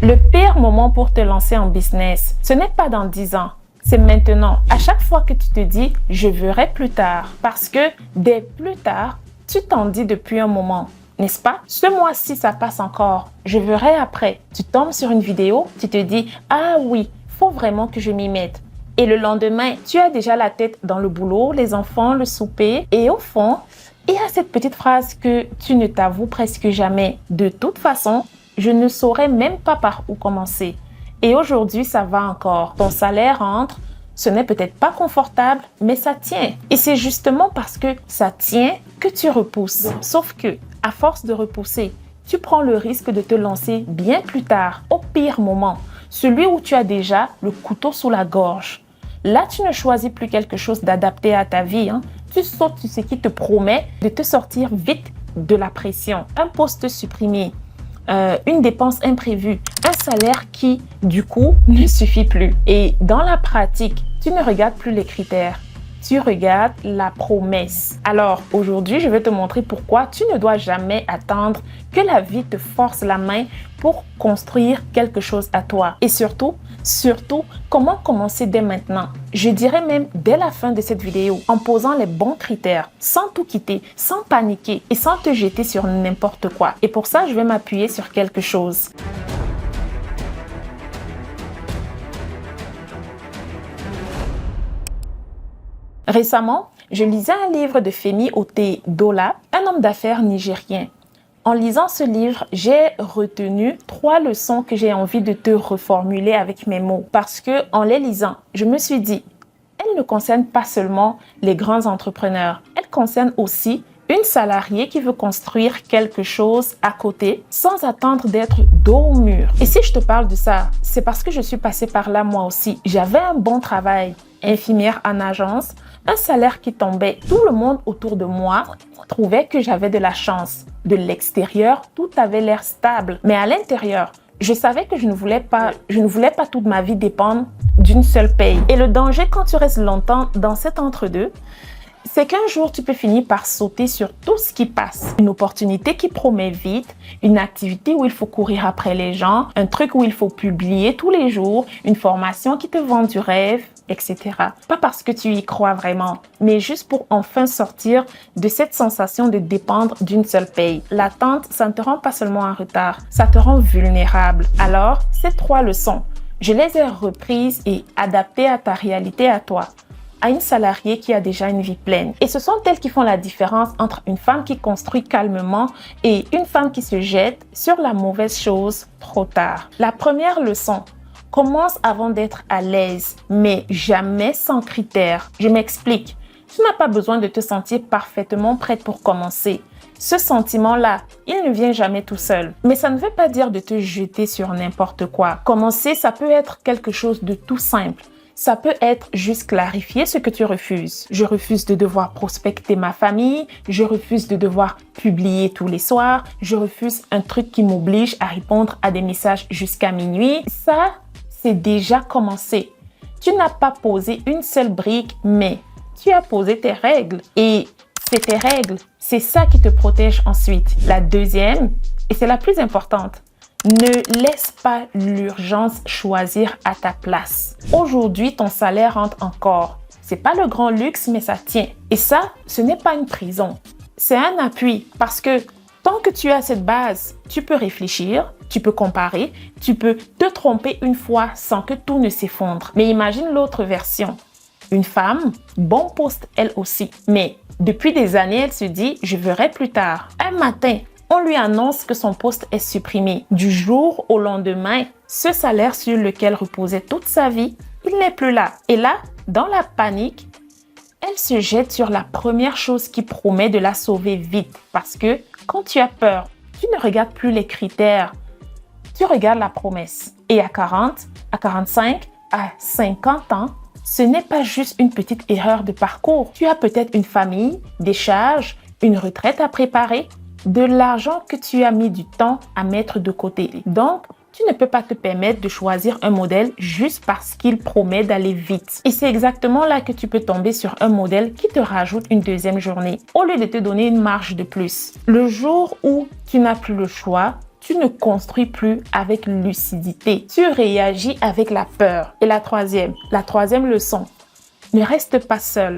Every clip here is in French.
Le pire moment pour te lancer en business, ce n'est pas dans 10 ans. C'est maintenant. À chaque fois que tu te dis « je verrai plus tard » parce que dès plus tard, tu t'en dis depuis un moment. N'est-ce pas? Ce mois-ci, ça passe encore. Je verrai après. Tu tombes sur une vidéo, tu te dis « ah oui, faut vraiment que je m'y mette ». Et le lendemain, tu as déjà la tête dans le boulot, les enfants, le souper. Et au fond, il y a cette petite phrase que tu ne t'avoues presque jamais. De toute façon, je ne saurais même pas par où commencer. Et aujourd'hui, ça va encore. Ton salaire entre, ce n'est peut-être pas confortable, mais ça tient. Et c'est justement parce que ça tient que tu repousses. Sauf que, à force de repousser, tu prends le risque de te lancer bien plus tard, au pire moment, celui où tu as déjà le couteau sous la gorge. Là, tu ne choisis plus quelque chose d'adapté à ta vie. Tu sautes sur ce qui te promet de te sortir vite de la pression. Un poste supprimé, une dépense imprévue, un salaire qui, du coup, ne suffit plus. Et dans la pratique, tu ne regardes plus les critères. Tu regardes la promesse. Alors, aujourd'hui, je vais te montrer pourquoi tu ne dois jamais attendre que la vie te force la main pour construire quelque chose à toi. Et surtout, comment commencer dès maintenant. Je dirais même dès la fin de cette vidéo, en posant les bons critères, sans tout quitter, sans paniquer et sans te jeter sur n'importe quoi. Et pour ça, je vais m'appuyer sur quelque chose. Récemment, je lisais un livre de Femi Otedola, un homme d'affaires nigérien. En lisant ce livre, j'ai retenu 3 leçons que j'ai envie de te reformuler avec mes mots. Parce que en les lisant, je me suis dit, elles ne concernent pas seulement les grands entrepreneurs, elles concernent aussi une salariée qui veut construire quelque chose à côté sans attendre d'être dos au mur. Et si je te parle de ça, c'est parce que je suis passée par là moi aussi. J'avais un bon travail, infirmière en agence, un salaire qui tombait. Tout le monde autour de moi trouvait que j'avais de la chance. De l'extérieur, tout avait l'air stable. Mais à l'intérieur, je savais que je ne voulais pas toute ma vie dépendre d'une seule paye. Et le danger quand tu restes longtemps dans cet entre-deux, c'est qu'un jour, tu peux finir par sauter sur tout ce qui passe. Une opportunité qui promet vite, une activité où il faut courir après les gens, un truc où il faut publier tous les jours, une formation qui te vend du rêve, etc. Pas parce que tu y crois vraiment, mais juste pour enfin sortir de cette sensation de dépendre d'une seule paye. L'attente, ça ne te rend pas seulement en retard, ça te rend vulnérable. Alors, ces 3 leçons, je les ai reprises et adaptées à ta réalité, à toi. À une salariée qui a déjà une vie pleine. Et ce sont elles qui font la différence entre une femme qui construit calmement et une femme qui se jette sur la mauvaise chose trop tard. La première leçon, commence avant d'être à l'aise, mais jamais sans critères. Je m'explique. Tu n'as pas besoin de te sentir parfaitement prête pour commencer. Ce sentiment-là, il ne vient jamais tout seul. Mais ça ne veut pas dire de te jeter sur n'importe quoi. Commencer, ça peut être quelque chose de tout simple. Ça peut être juste clarifier ce que tu refuses. Je refuse de devoir prospecter ma famille, je refuse de devoir publier tous les soirs, je refuse un truc qui m'oblige à répondre à des messages jusqu'à minuit. Ça, c'est déjà commencé. Tu n'as pas posé une seule brique, mais tu as posé tes règles. Et c'est tes règles, c'est ça qui te protège ensuite. La deuxième, et c'est la plus importante, ne laisse pas l'urgence choisir à ta place. Aujourd'hui, ton salaire rentre encore. C'est pas le grand luxe, mais ça tient. Et ça, ce n'est pas une prison. C'est un appui parce que tant que tu as cette base, tu peux réfléchir, tu peux comparer, tu peux te tromper une fois sans que tout ne s'effondre. Mais imagine l'autre version. Une femme, bon poste elle aussi. Mais depuis des années, elle se dit « je verrai plus tard ». Un matin, on lui annonce que son poste est supprimé. Du jour au lendemain, ce salaire sur lequel reposait toute sa vie, il n'est plus là. Et là, dans la panique, elle se jette sur la première chose qui promet de la sauver vite. Parce que quand tu as peur, tu ne regardes plus les critères, tu regardes la promesse. Et à 40, à 45, à 50 ans, ce n'est pas juste une petite erreur de parcours. Tu as peut-être une famille, des charges, une retraite à préparer, de l'argent que tu as mis du temps à mettre de côté. Donc, tu ne peux pas te permettre de choisir un modèle juste parce qu'il promet d'aller vite. Et c'est exactement là que tu peux tomber sur un modèle qui te rajoute une deuxième journée, au lieu de te donner une marge de plus. Le jour où tu n'as plus le choix, tu ne construis plus avec lucidité. Tu réagis avec la peur. Et la troisième leçon, ne reste pas seul.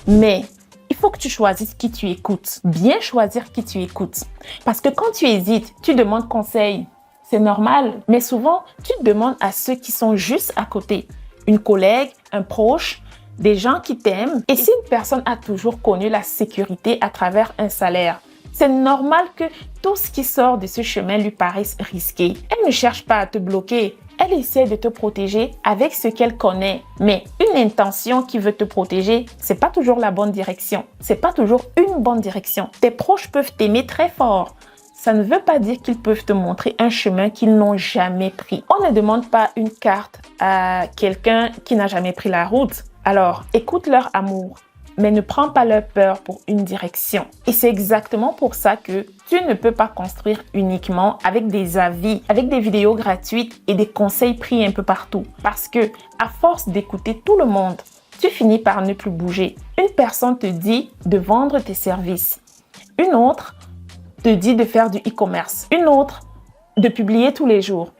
Mais il faut que tu choisisses qui tu écoutes. Bien choisir qui tu écoutes. Parce que quand tu hésites, tu demandes conseil. C'est normal. Mais souvent, tu demandes à ceux qui sont juste à côté. Une collègue, un proche, des gens qui t'aiment. Et si une personne a toujours connu la sécurité à travers un salaire, c'est normal que tout ce qui sort de ce chemin lui paraisse risqué. Elle ne cherche pas à te bloquer. Elle essaie de te protéger avec ce qu'elle connaît. Mais une intention qui veut te protéger, c'est pas toujours la bonne direction. C'est pas toujours une bonne direction. Tes proches peuvent t'aimer très fort. Ça ne veut pas dire qu'ils peuvent te montrer un chemin qu'ils n'ont jamais pris. On ne demande pas une carte à quelqu'un qui n'a jamais pris la route. Alors, écoute leur amour, mais ne prends pas leur peur pour une direction. Et c'est exactement pour ça que tu ne peux pas construire uniquement avec des avis, avec des vidéos gratuites et des conseils pris un peu partout. Parce que, à force d'écouter tout le monde, tu finis par ne plus bouger. Une personne te dit de vendre tes services. Une autre te dit de faire du e-commerce. Une autre de publier tous les jours.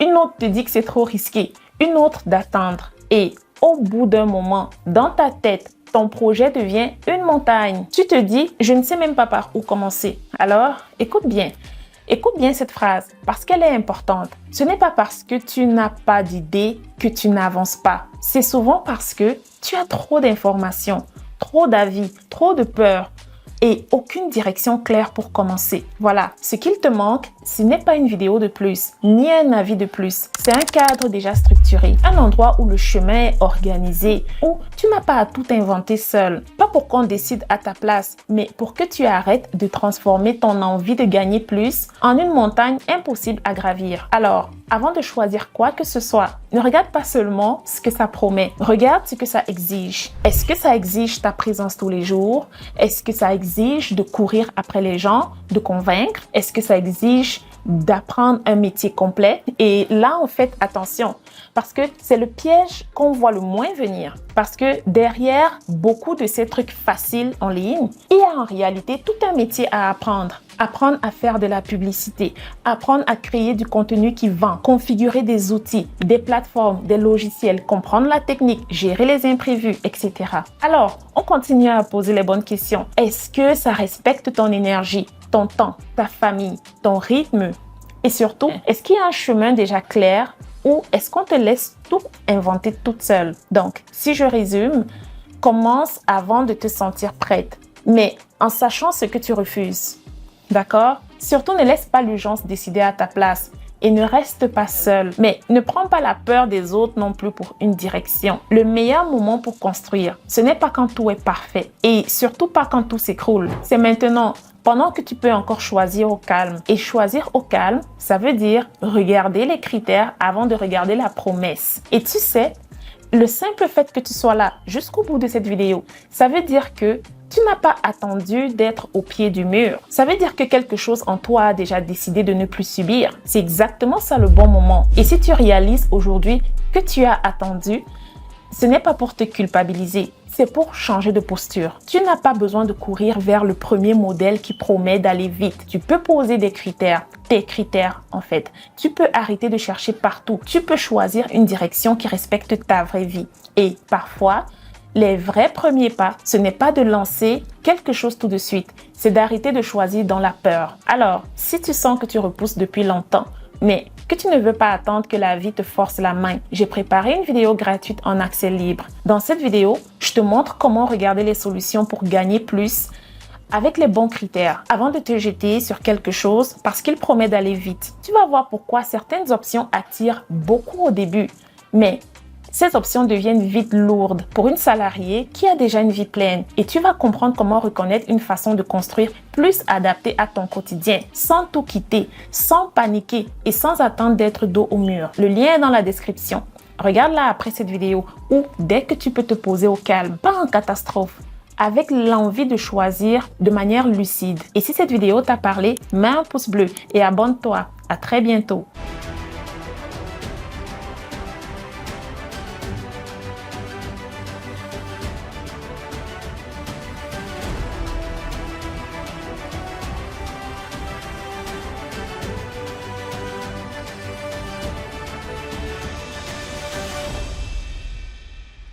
Une autre te dit que c'est trop risqué. Une autre d'attendre. Et au bout d'un moment, dans ta tête, ton projet devient une montagne. Tu te dis, je ne sais même pas par où commencer. Alors, écoute bien. Écoute bien cette phrase parce qu'elle est importante. Ce n'est pas parce que tu n'as pas d'idée que tu n'avances pas. C'est souvent parce que tu as trop d'informations, trop d'avis, trop de peur et aucune direction claire pour commencer. Voilà, ce qu'il te manque, ce n'est pas une vidéo de plus, ni un avis de plus. C'est un cadre déjà structuré, un endroit où le chemin est organisé, où tu n'as pas à tout inventer seul. Pas pour qu'on décide à ta place, mais pour que tu arrêtes de transformer ton envie de gagner plus en une montagne impossible à gravir. Alors, avant de choisir quoi que ce soit, ne regarde pas seulement ce que ça promet, regarde ce que ça exige. Est-ce que ça exige ta présence tous les jours? Est-ce que ça exige de courir après les gens, de convaincre? Est-ce que ça exige d'apprendre un métier complet? Et là, en fait, attention, parce que c'est le piège qu'on voit le moins venir. Parce que derrière beaucoup de ces trucs faciles en ligne, il y a en réalité tout un métier à apprendre. Apprendre à faire de la publicité, apprendre à créer du contenu qui vend, configurer des outils, des plateformes, des logiciels, comprendre la technique, gérer les imprévus, etc. Alors, on continue à poser les bonnes questions. Est-ce que ça respecte ton énergie, ton temps, ta famille, ton rythme? Et surtout, est-ce qu'il y a un chemin déjà clair ou est-ce qu'on te laisse tout inventer toute seule? Donc, si je résume, commence avant de te sentir prête, mais en sachant ce que tu refuses. D'accord? Surtout, ne laisse pas l'urgence décider à ta place et ne reste pas seul. Mais ne prends pas la peur des autres non plus pour une direction. Le meilleur moment pour construire, ce n'est pas quand tout est parfait et surtout pas quand tout s'écroule. C'est maintenant, pendant que tu peux encore choisir au calme. Et choisir au calme, ça veut dire regarder les critères avant de regarder la promesse. Et tu sais, le simple fait que tu sois là jusqu'au bout de cette vidéo, ça veut dire que tu n'as pas attendu d'être au pied du mur. Ça veut dire que quelque chose en toi a déjà décidé de ne plus subir. C'est exactement ça le bon moment. Et si tu réalises aujourd'hui que tu as attendu, ce n'est pas pour te culpabiliser, c'est pour changer de posture. Tu n'as pas besoin de courir vers le premier modèle qui promet d'aller vite. Tu peux poser des critères, tes critères en fait. Tu peux arrêter de chercher partout. Tu peux choisir une direction qui respecte ta vraie vie. Et parfois, les vrais premiers pas, ce n'est pas de lancer quelque chose tout de suite, c'est d'arrêter de choisir dans la peur. Alors, si tu sens que tu repousses depuis longtemps, mais que tu ne veux pas attendre que la vie te force la main, j'ai préparé une vidéo gratuite en accès libre. Dans cette vidéo, je te montre comment regarder les solutions pour gagner plus avec les bons critères avant de te jeter sur quelque chose parce qu'il promet d'aller vite. Tu vas voir pourquoi certaines options attirent beaucoup au début, mais ces options deviennent vite lourdes pour une salariée qui a déjà une vie pleine et tu vas comprendre comment reconnaître une façon de construire plus adaptée à ton quotidien sans tout quitter, sans paniquer et sans attendre d'être dos au mur. Le lien est dans la description. Regarde-la après cette vidéo ou dès que tu peux te poser au calme, pas en catastrophe, avec l'envie de choisir de manière lucide. Et si cette vidéo t'a parlé, mets un pouce bleu et abonne-toi. À très bientôt.